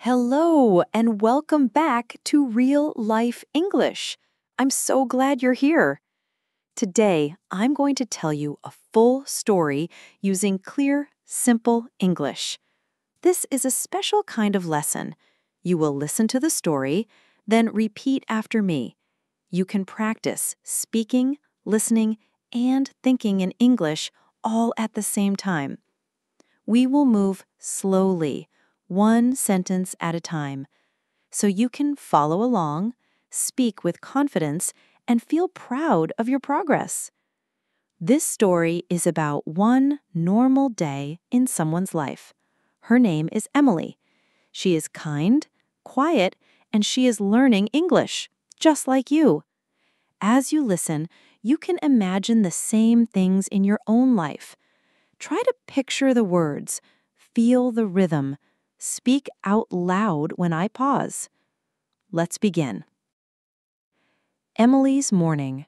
Hello, and welcome back to Real Life English. I'm so glad you're here. Today, I'm going to tell you a full story using clear, simple English. This is a special kind of lesson. You will listen to the story, then repeat after me. You can practice speaking, listening, and thinking in English all at the same time. We will move slowly, one sentence at a time, so you can follow along, speak with confidence, and feel proud of your progress. This story is about one normal day in someone's life. Her name is Emily. She is kind, quiet, and she is learning English, just like you. As you listen, you can imagine the same things in your own life. Try to picture the words, feel the rhythm, speak out loud when I pause. Let's begin. Emily's morning.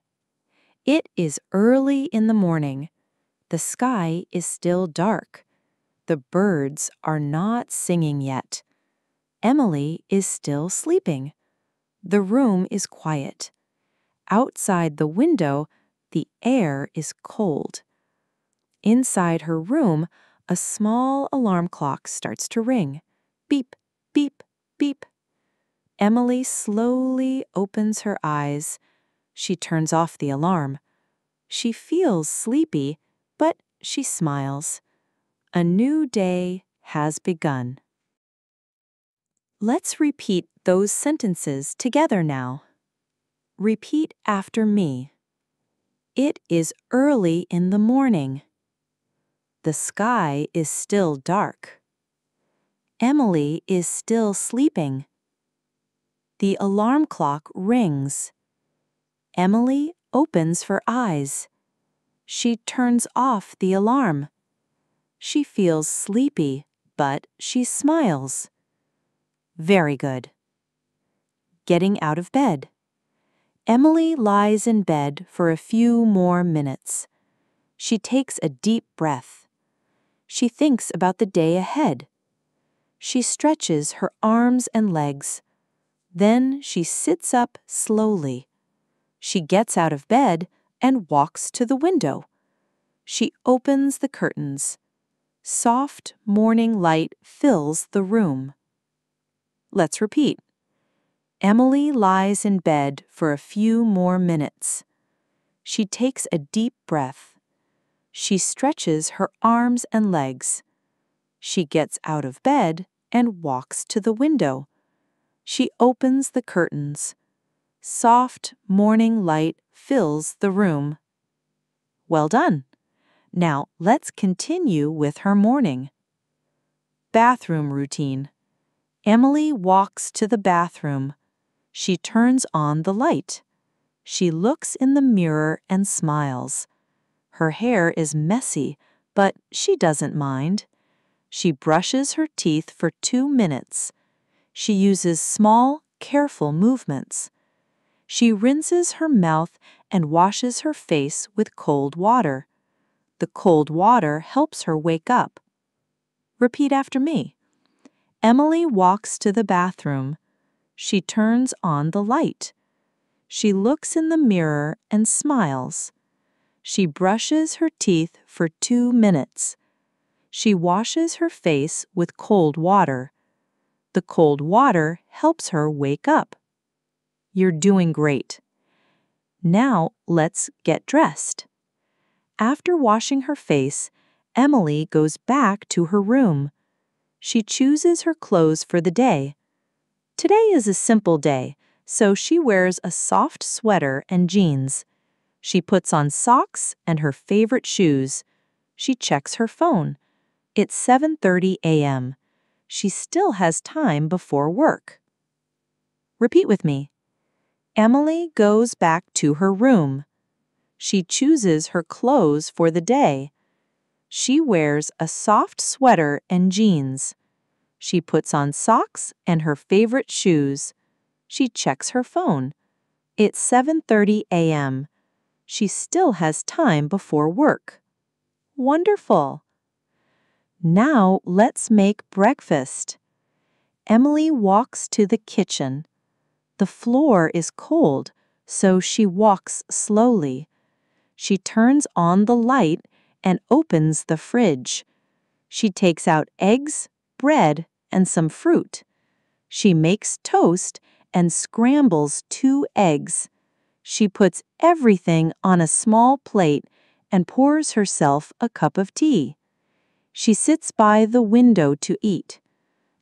It is early in the morning. The sky is still dark. The birds are not singing yet. Emily is still sleeping. The room is quiet. Outside the window, the air is cold. Inside her room, a small alarm clock starts to ring. Beep, beep, beep. Emily slowly opens her eyes. She turns off the alarm. She feels sleepy, but she smiles. A new day has begun. Let's repeat those sentences together now. Repeat after me. It is early in the morning. The sky is still dark. Emily is still sleeping. The alarm clock rings. Emily opens her eyes. She turns off the alarm. She feels sleepy, but she smiles. Very good. Getting out of bed. Emily lies in bed for a few more minutes. She takes a deep breath. She thinks about the day ahead. She stretches her arms and legs. Then she sits up slowly. She gets out of bed and walks to the window. She opens the curtains. Soft morning light fills the room. Let's repeat. Emily lies in bed for a few more minutes. She takes a deep breath. She stretches her arms and legs. She gets out of bed and walks to the window. She opens the curtains. Soft morning light fills the room. Well done. Now let's continue with her morning. Bathroom routine. Emily walks to the bathroom. She turns on the light. She looks in the mirror and smiles. Her hair is messy, but she doesn't mind. She brushes her teeth for 2 minutes. She uses small, careful movements. She rinses her mouth and washes her face with cold water. The cold water helps her wake up. Repeat after me. Emily walks to the bathroom. She turns on the light. She looks in the mirror and smiles. She brushes her teeth for 2 minutes. She washes her face with cold water. The cold water helps her wake up. You're doing great. Now let's get dressed. After washing her face, Emily goes back to her room. She chooses her clothes for the day. Today is a simple day, so she wears a soft sweater and jeans. She puts on socks and her favorite shoes. She checks her phone. It's 7:30 a.m. She still has time before work. Repeat with me. Emily goes back to her room. She chooses her clothes for the day. She wears a soft sweater and jeans. She puts on socks and her favorite shoes. She checks her phone. It's 7:30 a.m. She still has time before work. Wonderful! Now let's make breakfast. Emily walks to the kitchen. The floor is cold, so she walks slowly. She turns on the light and opens the fridge. She takes out eggs, bread, and some fruit. She makes toast and scrambles 2 eggs. She puts everything on a small plate and pours herself a cup of tea. She sits by the window to eat.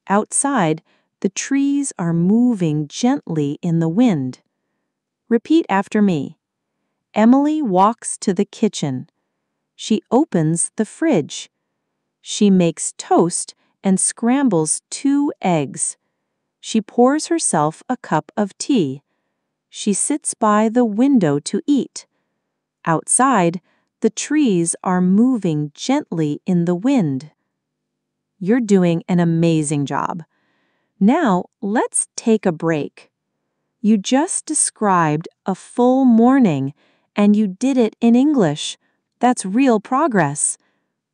Outside, the trees are moving gently in the wind. Repeat after me. Emily walks to the kitchen. She opens the fridge. She makes toast and scrambles 2 eggs. She pours herself a cup of tea. She sits by the window to eat. Outside, the trees are moving gently in the wind. You're doing an amazing job. Now, let's take a break. You just described a full morning, and you did it in English. That's real progress.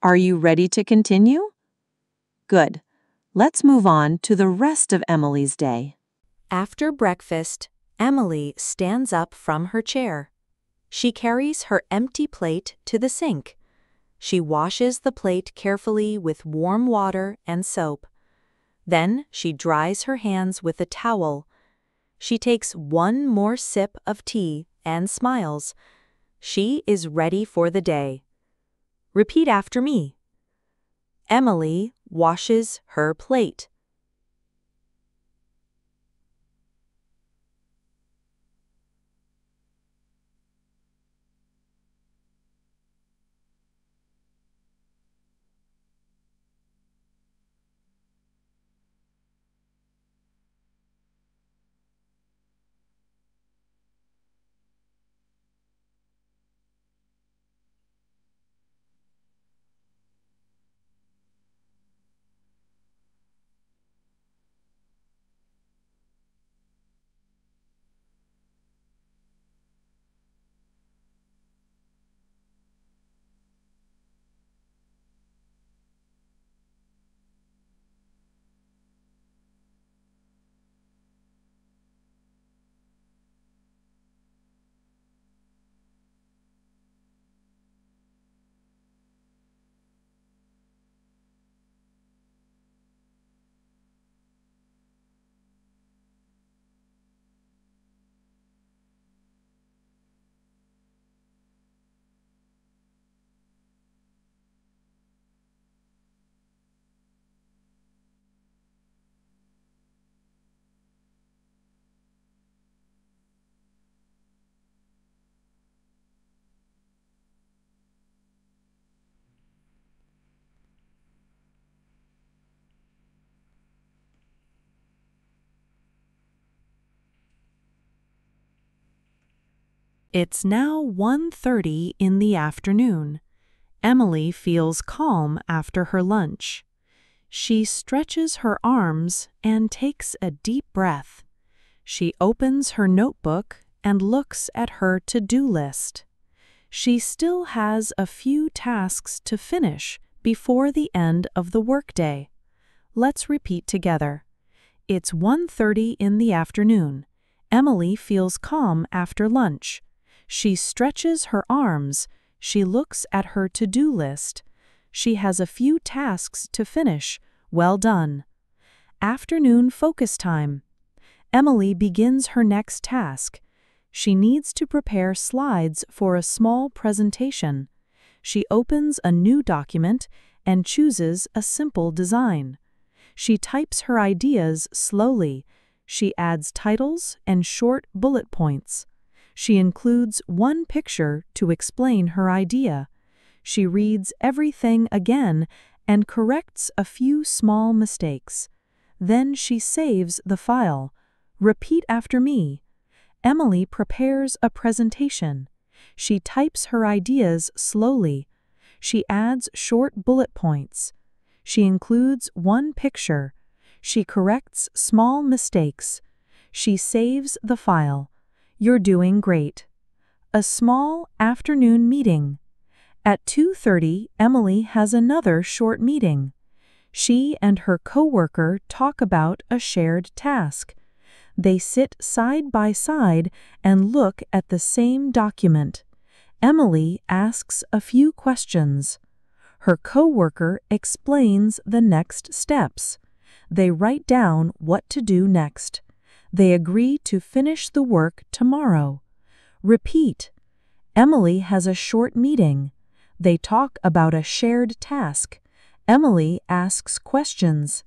Are you ready to continue? Good. Let's move on to the rest of Emily's day. After breakfast, Emily stands up from her chair. She carries her empty plate to the sink. She washes the plate carefully with warm water and soap. Then she dries her hands with a towel. She takes one more sip of tea and smiles. She is ready for the day. Repeat after me. Emily washes her plate. It's now 1:30 in the afternoon. Emily feels calm after her lunch. She stretches her arms and takes a deep breath. She opens her notebook and looks at her to-do list. She still has a few tasks to finish before the end of the workday. Let's repeat together. It's 1:30 in the afternoon. Emily feels calm after lunch. She stretches her arms. She looks at her to-do list. She has a few tasks to finish. Well done. Afternoon focus time. Emily begins her next task. She needs to prepare slides for a small presentation. She opens a new document and chooses a simple design. She types her ideas slowly. She adds titles and short bullet points. She includes one picture to explain her idea. She reads everything again and corrects a few small mistakes. Then she saves the file. Repeat after me. Emily prepares a presentation. She types her ideas slowly. She adds short bullet points. She includes one picture. She corrects small mistakes. She saves the file. You're doing great. A small afternoon meeting. At 2:30, Emily has another short meeting. She and her coworker talk about a shared task. They sit side by side and look at the same document. Emily asks a few questions. Her coworker explains the next steps. They write down what to do next. They agree to finish the work tomorrow. Repeat. Emily has a short meeting. They talk about a shared task. Emily asks questions.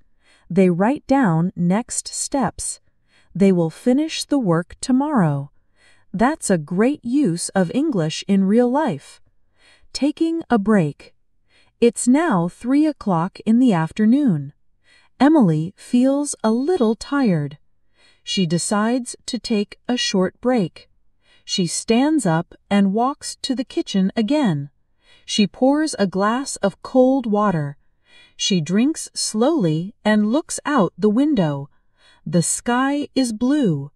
They write down next steps. They will finish the work tomorrow. That's a great use of English in real life. Taking a break. It's now 3 o'clock in the afternoon. Emily feels a little tired. She decides to take a short break. She stands up and walks to the kitchen again. She pours a glass of cold water. She drinks slowly and looks out the window. The sky is blue.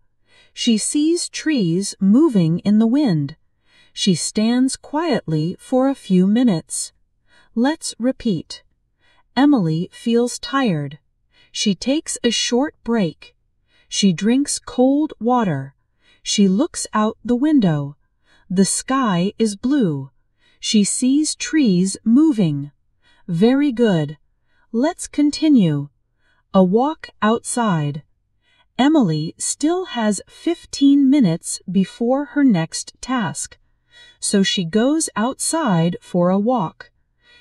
She sees trees moving in the wind. She stands quietly for a few minutes. Let's repeat. Emily feels tired. She takes a short break. She drinks cold water. She looks out the window. The sky is blue. She sees trees moving. Very good. Let's continue. A walk outside. Emily still has 15 minutes before her next task, so she goes outside for a walk.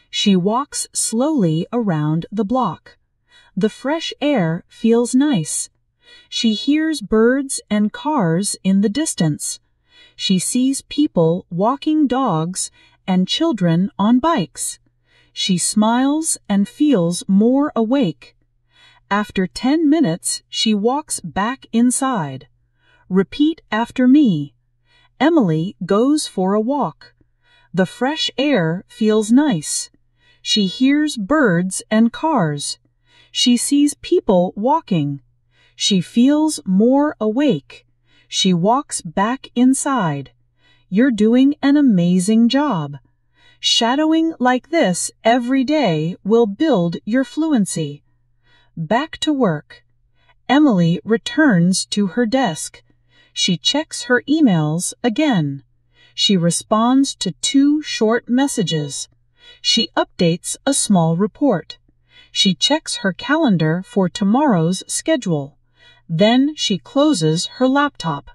She walks slowly around the block. The fresh air feels nice. She hears birds and cars in the distance. She sees people walking dogs and children on bikes. She smiles and feels more awake. After 10 minutes, she walks back inside. Repeat after me. Emily goes for a walk. The fresh air feels nice. She hears birds and cars. She sees people walking. She feels more awake. She walks back inside. You're doing an amazing job. Shadowing like this every day will build your fluency. Back to work. Emily returns to her desk. She checks her emails again. She responds to 2 short messages. She updates a small report. She checks her calendar for tomorrow's schedule. Then she closes her laptop.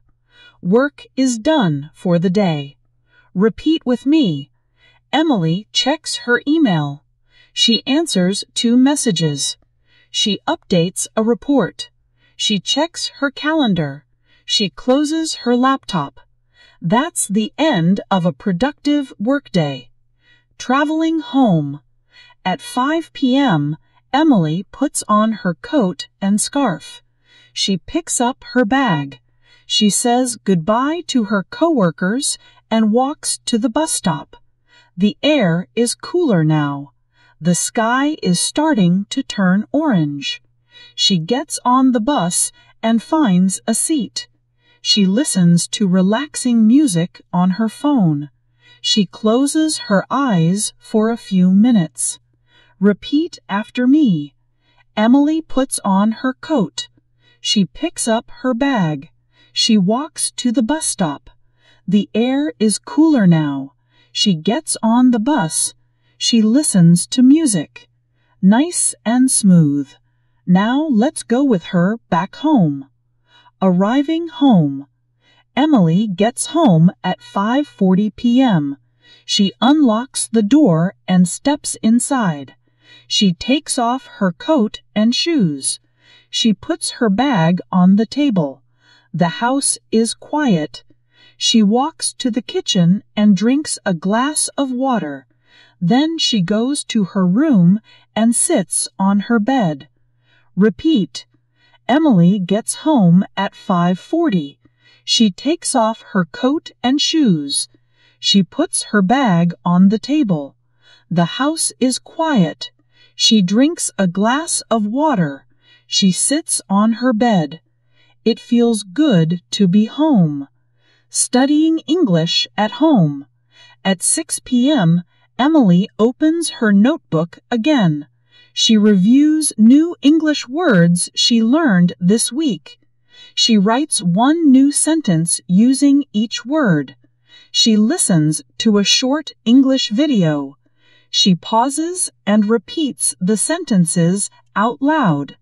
Work is done for the day. Repeat with me. Emily checks her email. She answers 2 messages. She updates a report. She checks her calendar. She closes her laptop. That's the end of a productive workday. Traveling home. At 5 p.m., Emily puts on her coat and scarf. She picks up her bag. She says goodbye to her coworkers and walks to the bus stop. The air is cooler now. The sky is starting to turn orange. She gets on the bus and finds a seat. She listens to relaxing music on her phone. She closes her eyes for a few minutes. Repeat after me. Emily puts on her coat. She picks up her bag. She walks to the bus stop. The air is cooler now. She gets on the bus. She listens to music. Nice and smooth. Now let's go with her back home. Arriving home. Emily gets home at 5:40 p.m. She unlocks the door and steps inside. She takes off her coat and shoes. She puts her bag on the table. The house is quiet. She walks to the kitchen and drinks a glass of water. Then she goes to her room and sits on her bed. Repeat. Emily gets home at 5:40. She takes off her coat and shoes. She puts her bag on the table. The house is quiet. She drinks a glass of water. She sits on her bed. It feels good to be home. Studying English at home. At 6 p.m., Emily opens her notebook again. She reviews new English words she learned this week. She writes one new sentence using each word. She listens to a short English video. She pauses and repeats the sentences out loud.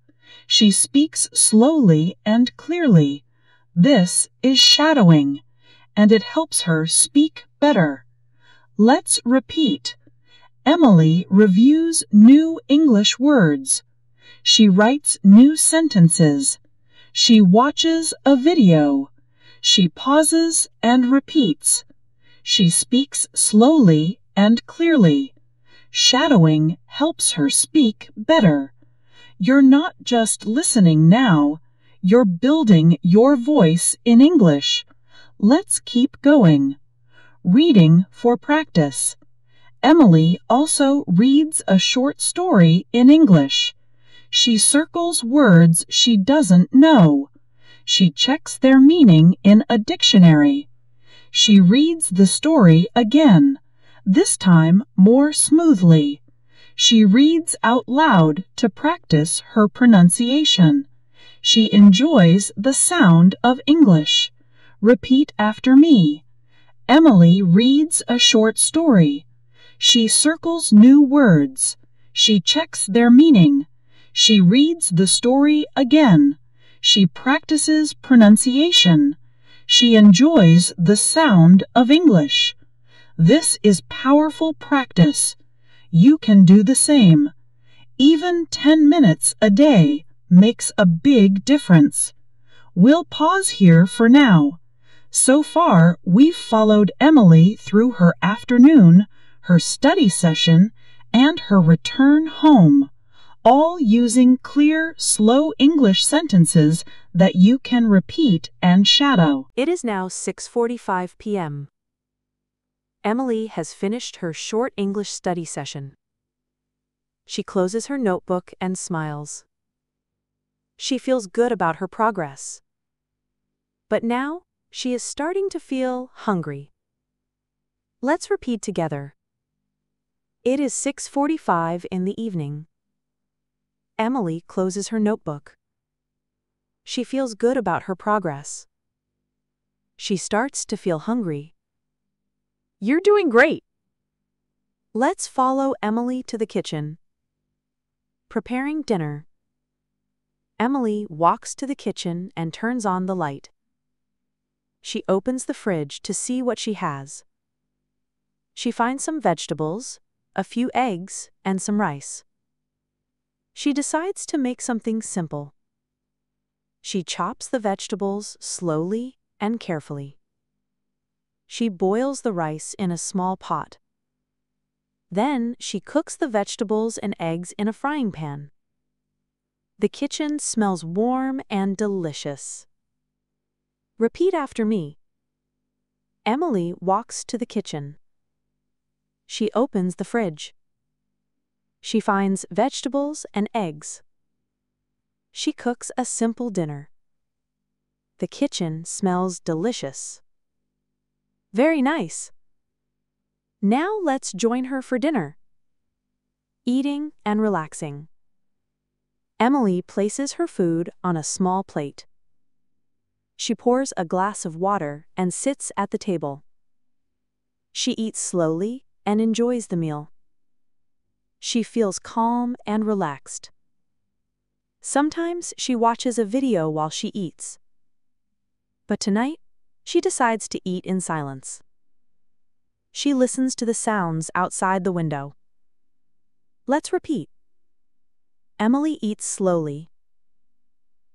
She speaks slowly and clearly. This is shadowing, and it helps her speak better. Let's repeat. Emily reviews new English words. She writes new sentences. She watches a video. She pauses and repeats. She speaks slowly and clearly. Shadowing helps her speak better. You're not just listening now, you're building your voice in English. Let's keep going. Reading for practice. Emily also reads a short story in English. She circles words she doesn't know. She checks their meaning in a dictionary. She reads the story again, this time more smoothly. She reads out loud to practice her pronunciation. She enjoys the sound of English. Repeat after me. Emily reads a short story. She circles new words. She checks their meaning. She reads the story again. She practices pronunciation. She enjoys the sound of English. This is powerful practice. You can do the same. Even 10 minutes a day makes a big difference. We'll pause here for now. So far, we've followed Emily through her afternoon, her study session, and her return home, all using clear, slow English sentences that you can repeat and shadow. It is now 6:45 p.m. Emily has finished her short English study session. She closes her notebook and smiles. She feels good about her progress. But now, she is starting to feel hungry. Let's repeat together. It is 6:45 in the evening. Emily closes her notebook. She feels good about her progress. She starts to feel hungry. You're doing great! Let's follow Emily to the kitchen. Preparing dinner. Emily walks to the kitchen and turns on the light. She opens the fridge to see what she has. She finds some vegetables, a few eggs, and some rice. She decides to make something simple. She chops the vegetables slowly and carefully. She boils the rice in a small pot. Then she cooks the vegetables and eggs in a frying pan. The kitchen smells warm and delicious. Repeat after me. Emily walks to the kitchen. She opens the fridge. She finds vegetables and eggs. She cooks a simple dinner. The kitchen smells delicious. Very nice. Now let's join her for dinner. Eating and relaxing. Emily places her food on a small plate. She pours a glass of water and sits at the table. She eats slowly and enjoys the meal. She feels calm and relaxed. Sometimes she watches a video while she eats. But tonight, she decides to eat in silence. She listens to the sounds outside the window. Let's repeat. Emily eats slowly.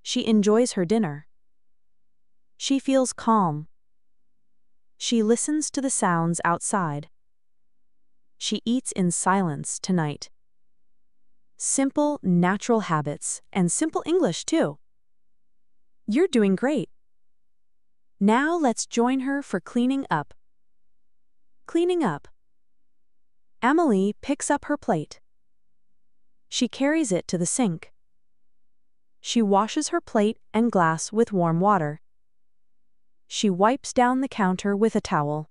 She enjoys her dinner. She feels calm. She listens to the sounds outside. She eats in silence tonight. Simple, natural habits and simple English too. You're doing great. Now let's join her for cleaning up. Cleaning up. Emily picks up her plate. She carries it to the sink. She washes her plate and glass with warm water. She wipes down the counter with a towel.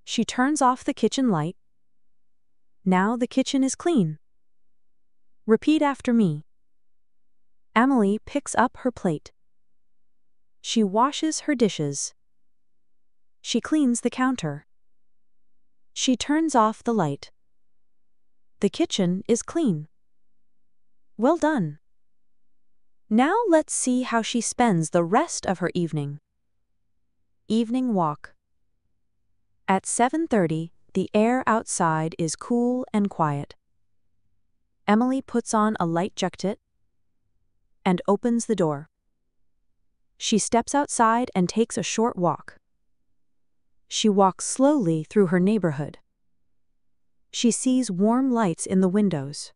She turns off the kitchen light. Now the kitchen is clean. Repeat after me. Emily picks up her plate. She washes her dishes. She cleans the counter. She turns off the light. The kitchen is clean. Well done. Now let's see how she spends the rest of her evening. Evening walk. At 7:30, the air outside is cool and quiet. Emily puts on a light jacket and opens the door. She steps outside and takes a short walk. She walks slowly through her neighborhood. She sees warm lights in the windows.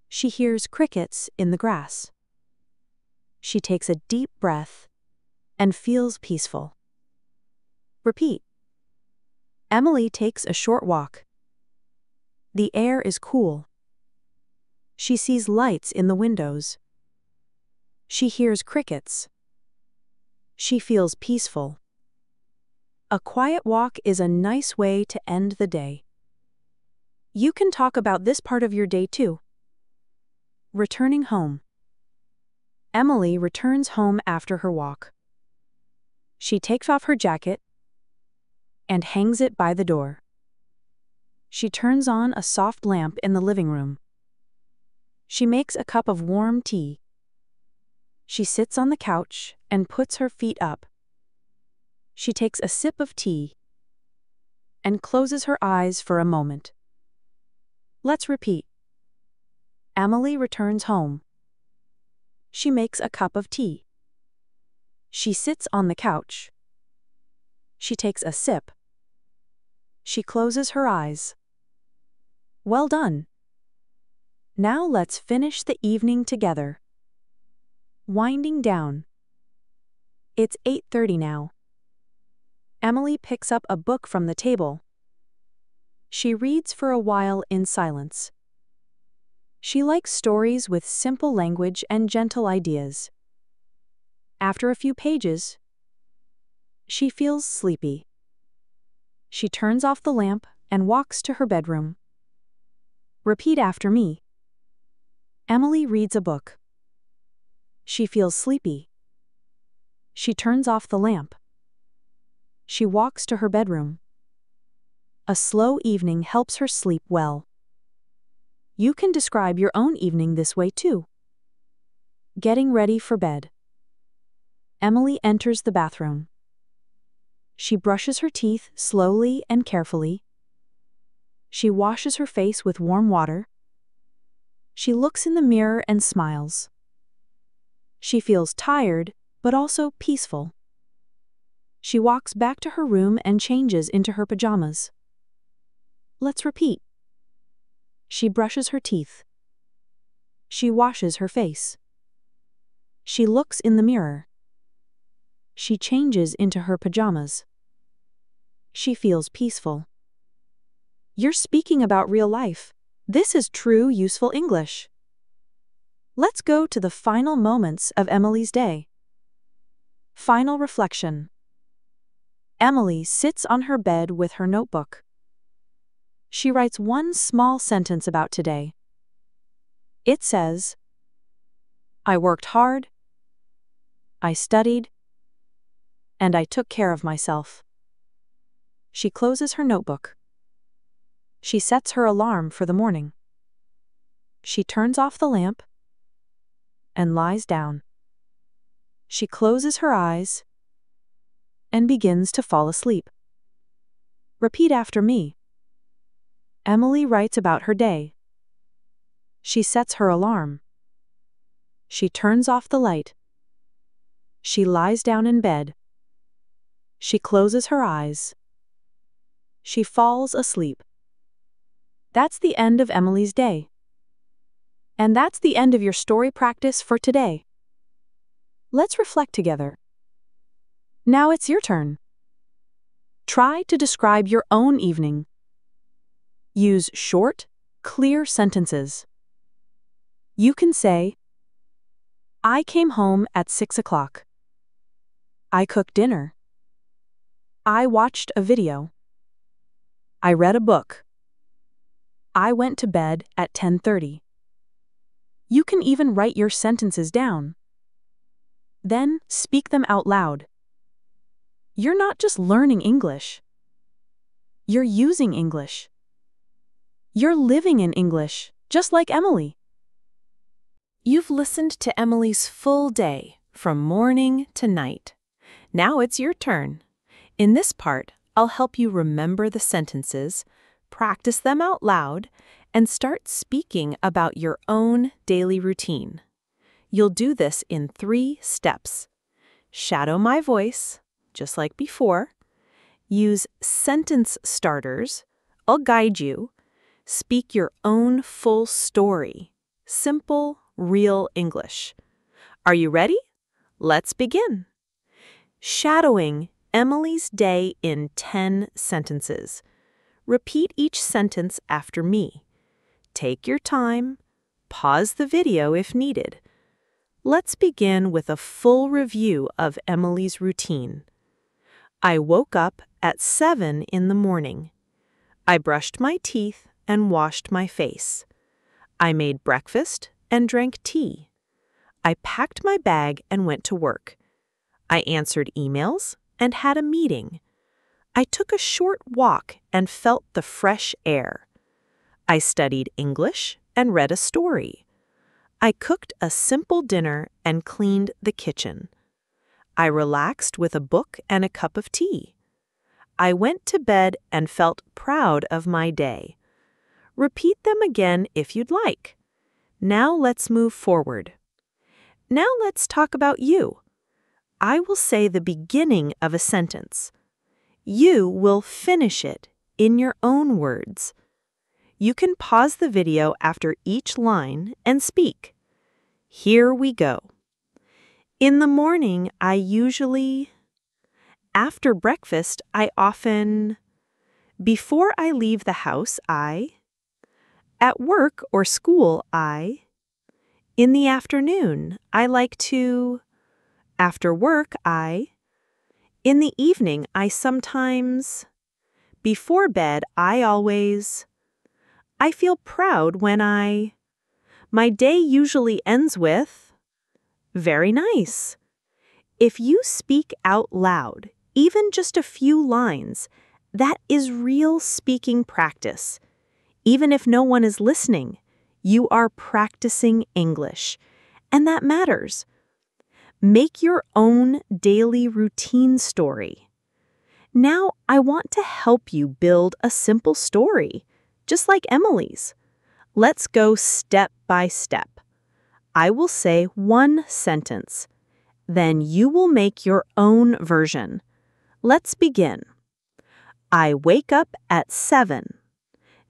She hears crickets in the grass. She takes a deep breath and feels peaceful. Repeat. Emily takes a short walk. The air is cool. She sees lights in the windows. She hears crickets. She feels peaceful. A quiet walk is a nice way to end the day. You can talk about this part of your day too. Returning home. Emily returns home after her walk. She takes off her jacket and hangs it by the door. She turns on a soft lamp in the living room. She makes a cup of warm tea. She sits on the couch and puts her feet up. She takes a sip of tea and closes her eyes for a moment. Let's repeat. Emily returns home. She makes a cup of tea. She sits on the couch. She takes a sip. She closes her eyes. Well done. Now let's finish the evening together. Winding down. It's 8:30 now. Emily picks up a book from the table. She reads for a while in silence. She likes stories with simple language and gentle ideas. After a few pages, she feels sleepy. She turns off the lamp and walks to her bedroom. Repeat after me. Emily reads a book. She feels sleepy. She turns off the lamp. She walks to her bedroom. A slow evening helps her sleep well. You can describe your own evening this way too. Getting ready for bed. Emily enters the bathroom. She brushes her teeth slowly and carefully. She washes her face with warm water. She looks in the mirror and smiles. She feels tired, but also peaceful. She walks back to her room and changes into her pajamas. Let's repeat. She brushes her teeth. She washes her face. She looks in the mirror. She changes into her pajamas. She feels peaceful. You're speaking about real life. This is true, useful English. Let's go to the final moments of Emily's day. Final reflection. Emily sits on her bed with her notebook. She writes one small sentence about today. It says, I worked hard, I studied, and I took care of myself. She closes her notebook. She sets her alarm for the morning. She turns off the lamp and lies down. She closes her eyes and begins to fall asleep. Repeat after me. Emily writes about her day. She sets her alarm. She turns off the light. She lies down in bed. She closes her eyes. She falls asleep. That's the end of Emily's day. And that's the end of your story practice for today. Let's reflect together. Now it's your turn. Try to describe your own evening. Use short, clear sentences. You can say, I came home at 6 o'clock. I cooked dinner. I watched a video. I read a book. I went to bed at 10:30. You can even write your sentences down. Then, speak them out loud. You're not just learning English. You're using English. You're living in English, just like Emily. You've listened to Emily's full day, from morning to night. Now it's your turn. In this part, I'll help you remember the sentences, practice them out loud, and start speaking about your own daily routine. You'll do this in 3 steps. Shadow my voice, just like before. Use sentence starters. I'll guide you. Speak your own full story. Simple, real English. Are you ready? Let's begin. Shadowing Emily's day in 10 sentences. Repeat each sentence after me. Take your time. Pause the video if needed. Let's begin with a full review of Emily's routine. I woke up at 7 in the morning. I brushed my teeth and washed my face. I made breakfast and drank tea. I packed my bag and went to work. I answered emails and had a meeting. I took a short walk and felt the fresh air. I studied English and read a story. I cooked a simple dinner and cleaned the kitchen. I relaxed with a book and a cup of tea. I went to bed and felt proud of my day. Repeat them again if you'd like. Now let's move forward. Now let's talk about you. I will say the beginning of a sentence. You will finish it in your own words. You can pause the video after each line and speak. Here we go. In the morning, I usually... After breakfast, I often... Before I leave the house, I... At work or school, I... In the afternoon, I like to... After work, I... In the evening, I sometimes... Before bed, I always... I feel proud when I... My day usually ends with... Very nice. If you speak out loud, even just a few lines, that is real speaking practice. Even if no one is listening, you are practicing English, and that matters. Make your own daily routine story. Now, I want to help you build a simple story, just like Emily's. Let's go step by step. I will say one sentence. Then you will make your own version. Let's begin. I wake up at 7.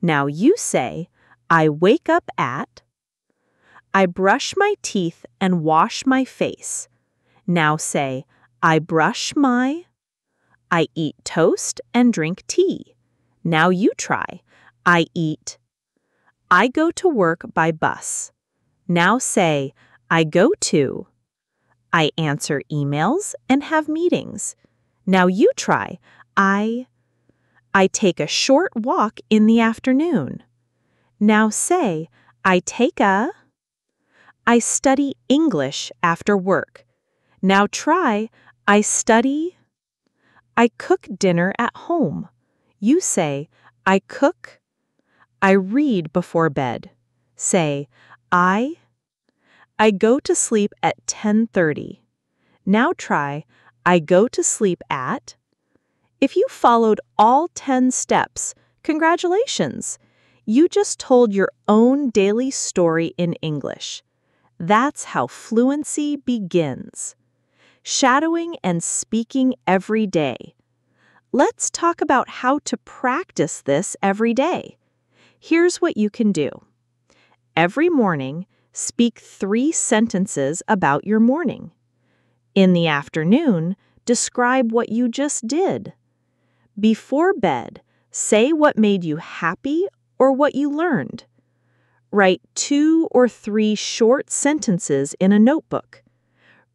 Now you say, I wake up at... I brush my teeth and wash my face. Now say, I brush my... I eat toast and drink tea. Now you try. I eat... I go to work by bus. Now say, I go to... I answer emails and have meetings. Now you try. I take a short walk in the afternoon. Now say, I take a... I study English after work. Now try, I study... I cook dinner at home. You say, I cook... I read before bed. Say, I go to sleep at 10:30. Now try, I go to sleep at... If you followed all 10 steps, congratulations! You just told your own daily story in English. That's how fluency begins. Shadowing and speaking every day. Let's talk about how to practice this every day. Here's what you can do. Every morning, speak 3 sentences about your morning. In the afternoon, describe what you just did. Before bed, say what made you happy or what you learned. Write 2 or 3 short sentences in a notebook.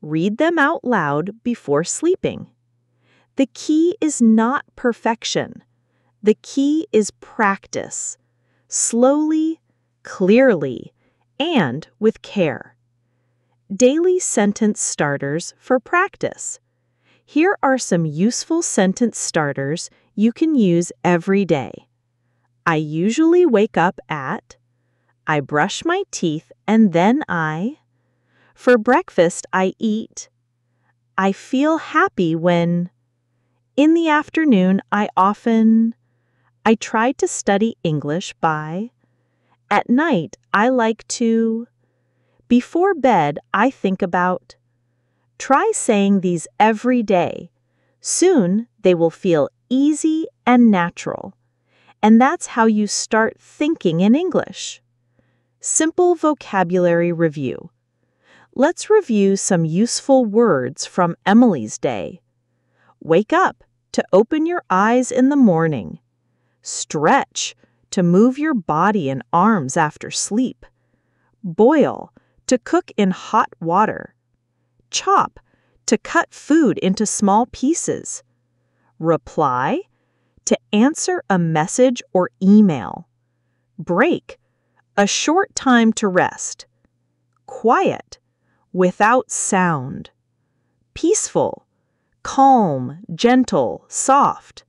Read them out loud before sleeping. The key is not perfection. The key is practice. Slowly, clearly, and with care. Daily sentence starters for practice. Here are some useful sentence starters you can use every day. I usually wake up at. I brush my teeth and then For breakfast, I eat. I feel happy when. In the afternoon, I try to study English by. At night, I like to. Before bed, I think about. Try saying these every day. Soon, they will feel easy and natural. And that's how you start thinking in English. Simple vocabulary review. Let's review some useful words from Emily's day. Wake up, to open your eyes in the morning. Stretch, to move your body and arms after sleep. Boil, to cook in hot water. Chop, to cut food into small pieces. Reply, to answer a message or email. Break, a short time to rest. Quiet, without sound. Peaceful, calm, gentle, soft.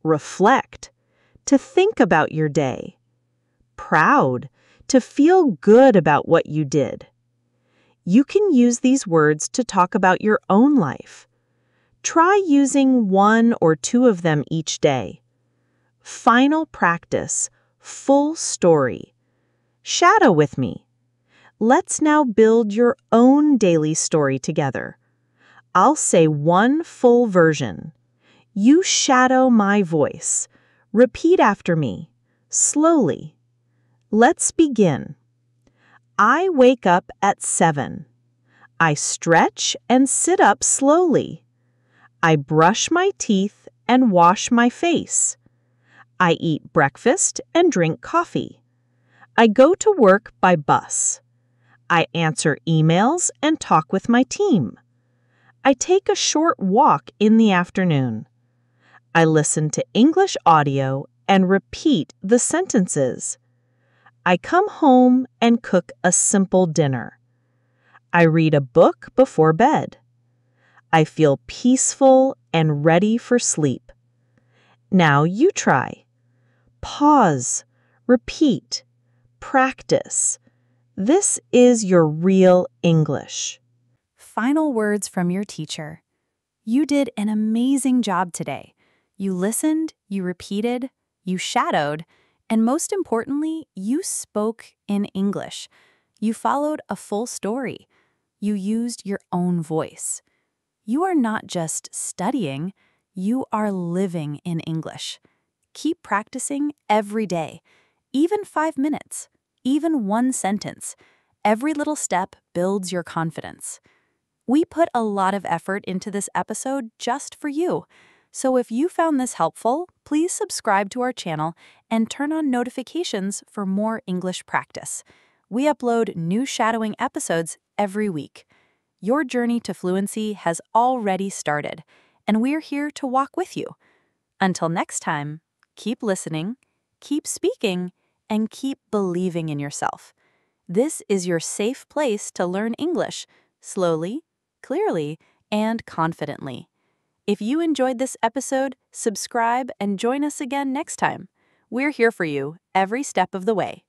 Reflect, to think about your day. Proud, to feel good about what you did. You can use these words to talk about your own life. Try using one or two of them each day. Final practice, full story. Shadow with me. Let's now build your own daily story together. I'll say one full version. You shadow my voice. Repeat after me, slowly. Let's begin. I wake up at 7. I stretch and sit up slowly. I brush my teeth and wash my face. I eat breakfast and drink coffee. I go to work by bus. I answer emails and talk with my team. I take a short walk in the afternoon. I listen to English audio and repeat the sentences. I come home and cook a simple dinner. I read a book before bed. I feel peaceful and ready for sleep. Now you try. Pause, repeat, practice. This is your real English. Final words from your teacher. You did an amazing job today. You listened, you repeated, you shadowed, and most importantly, you spoke in English. You followed a full story. You used your own voice. You are not just studying, you are living in English. Keep practicing every day, even 5 minutes, even one sentence. Every little step builds your confidence. We put a lot of effort into this episode just for you. So if you found this helpful, please subscribe to our channel and turn on notifications for more English practice. We upload new shadowing episodes every week. Your journey to fluency has already started, and we're here to walk with you. Until next time, keep listening, keep speaking, and keep believing in yourself. This is your safe place to learn English slowly, clearly, and confidently. If you enjoyed this episode, subscribe and join us again next time. We're here for you every step of the way.